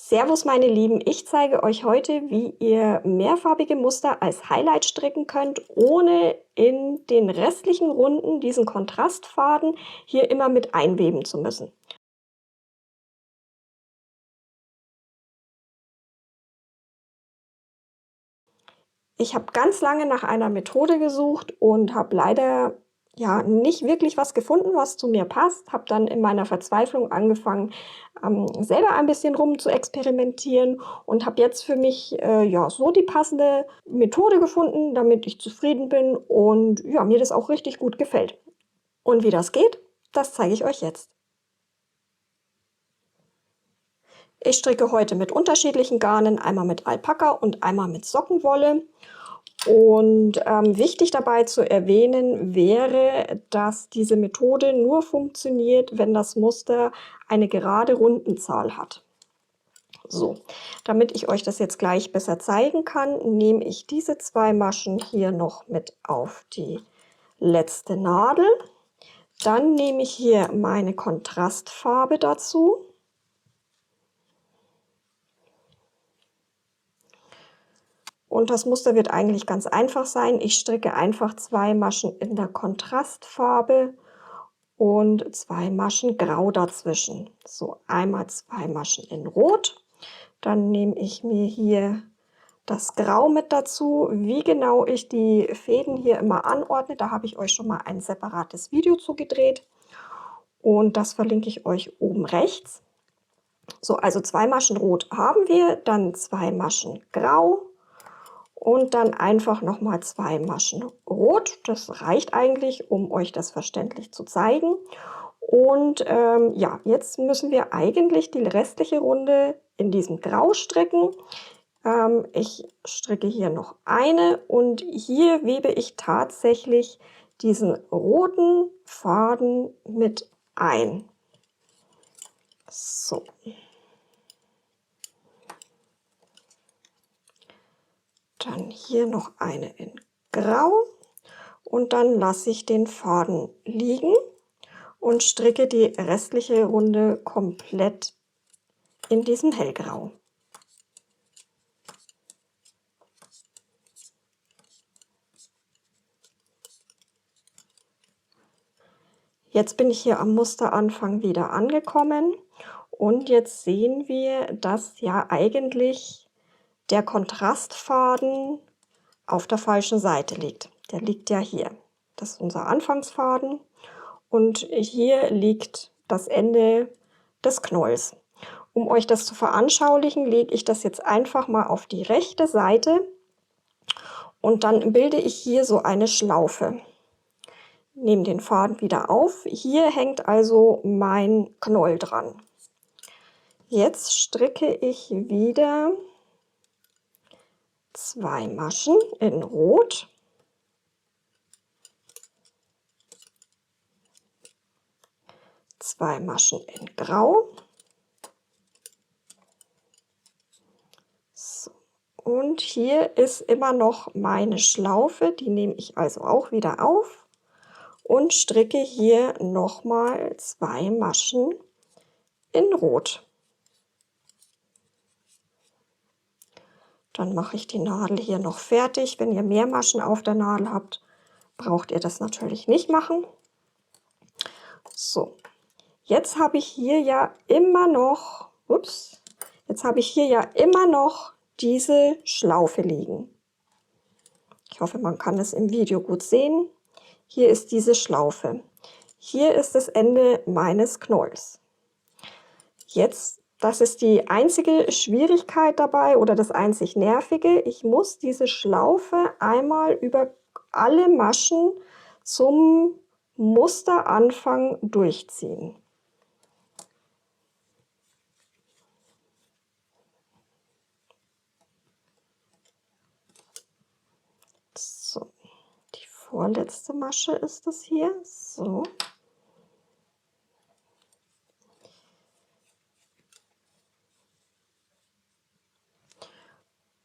Servus meine Lieben, ich zeige euch heute, wie ihr mehrfarbige Muster als Highlight stricken könnt, ohne in den restlichen Runden diesen Kontrastfaden hier immer mit einweben zu müssen. Ich habe ganz lange nach einer Methode gesucht und habe leider nicht wirklich was gefunden, was zu mir passt. Habe dann in meiner Verzweiflung angefangen, selber ein bisschen rum zu experimentieren und habe jetzt für mich so die passende Methode gefunden, damit ich zufrieden bin und ja, mir das auch richtig gut gefällt. Und wie das geht, das zeige ich euch jetzt. Ich stricke heute mit unterschiedlichen Garnen, einmal mit Alpaka und einmal mit Sockenwolle. Und wichtig dabei zu erwähnen wäre, dass diese Methode nur funktioniert, wenn das Muster eine gerade Rundenzahl hat. So, damit ich euch das jetzt gleich besser zeigen kann, nehme ich diese zwei Maschen hier noch mit auf die letzte Nadel. Dann nehme ich hier meine Kontrastfarbe dazu. Und das Muster wird eigentlich ganz einfach sein. Ich stricke einfach zwei Maschen in der Kontrastfarbe und zwei Maschen Grau dazwischen. So, einmal zwei Maschen in Rot. Dann nehme ich mir hier das Grau mit dazu. Wie genau ich die Fäden hier immer anordne, da habe ich euch schon mal ein separates Video zu gedreht. Und das verlinke ich euch oben rechts. So, also zwei Maschen Rot haben wir, dann zwei Maschen Grau. Und dann einfach nochmal zwei Maschen Rot. Das reicht eigentlich, um euch das verständlich zu zeigen. Und jetzt müssen wir eigentlich die restliche Runde in diesem Grau stricken. Ich stricke hier noch eine und hier webe ich tatsächlich diesen roten Faden mit ein. So. Dann hier noch eine in Grau und dann lasse ich den Faden liegen und stricke die restliche Runde komplett in diesem Hellgrau. Jetzt bin ich hier am Musteranfang wieder angekommen und jetzt sehen wir, dass ja eigentlich der Kontrastfaden auf der falschen Seite liegt. Der liegt ja hier. Das ist unser Anfangsfaden und hier liegt das Ende des Knolls. Um euch das zu veranschaulichen, lege ich das jetzt einfach mal auf die rechte Seite und dann bilde ich hier so eine Schlaufe. Nehme den Faden wieder auf. Hier hängt also mein Knoll dran. Jetzt stricke ich wieder zwei Maschen in Rot. Zwei Maschen in Grau. So. Und hier ist immer noch meine Schlaufe, die nehme ich also auch wieder auf und stricke hier nochmal zwei Maschen in Rot. Dann mache ich die Nadel hier noch fertig. Wenn ihr mehr Maschen auf der Nadel habt, braucht ihr das natürlich nicht machen. So, jetzt habe ich hier ja immer noch, diese Schlaufe liegen. Ich hoffe, man kann es im Video gut sehen. Hier ist diese Schlaufe. Hier ist das Ende meines Knolls. Jetzt, das ist die einzige Schwierigkeit dabei oder das einzig Nervige. Ich muss diese Schlaufe einmal über alle Maschen zum Musteranfang durchziehen. So, die vorletzte Masche ist es hier. So.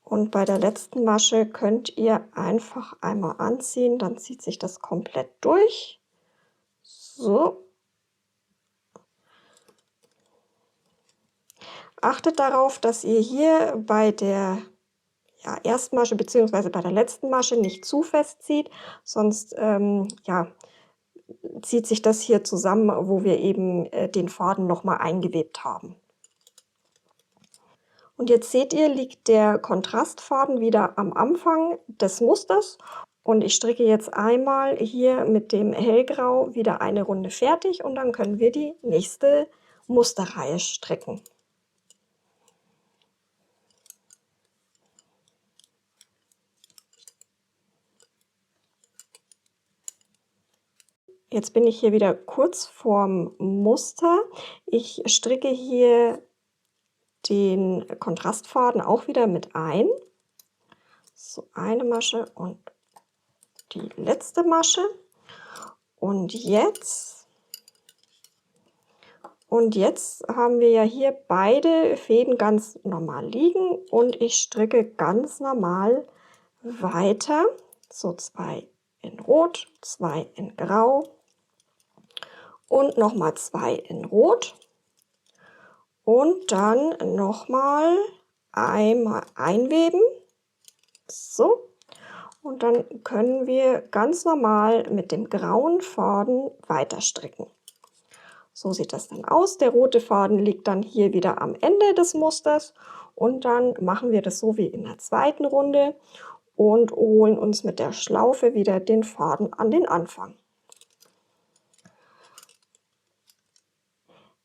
Und bei der letzten Masche könnt ihr einfach einmal anziehen, dann zieht sich das komplett durch. So. Achtet darauf, dass ihr hier bei der ersten Masche bzw. bei der letzten Masche nicht zu fest zieht, sonst zieht sich das hier zusammen, wo wir eben den Faden noch mal eingewebt haben. Und jetzt seht ihr, liegt der Kontrastfaden wieder am Anfang des Musters und ich stricke jetzt einmal hier mit dem Hellgrau wieder eine Runde fertig und dann können wir die nächste Musterreihe stricken. Jetzt bin ich hier wieder kurz vorm Muster. Ich stricke hier den Kontrastfaden auch wieder mit ein. So, eine Masche und die letzte Masche. Und jetzt haben wir ja hier beide Fäden ganz normal liegen und ich stricke ganz normal weiter. So, 2 in Rot, 2 in Grau und nochmal 2 in Rot. Und dann nochmal einmal einweben. So. Und dann können wir ganz normal mit dem grauen Faden weiter stricken. So sieht das dann aus. Der rote Faden liegt dann hier wieder am Ende des Musters. Und dann machen wir das so wie in der zweiten Runde und holen uns mit der Schlaufe wieder den Faden an den Anfang.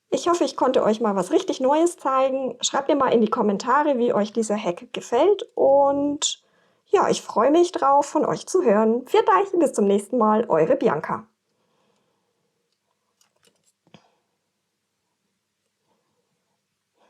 Ich hoffe, ich konnte euch mal was richtig Neues zeigen. Schreibt mir mal in die Kommentare, wie euch dieser Hack gefällt. Und ja, ich freue mich drauf, von euch zu hören. Viert euch, bis zum nächsten Mal, eure Bianca.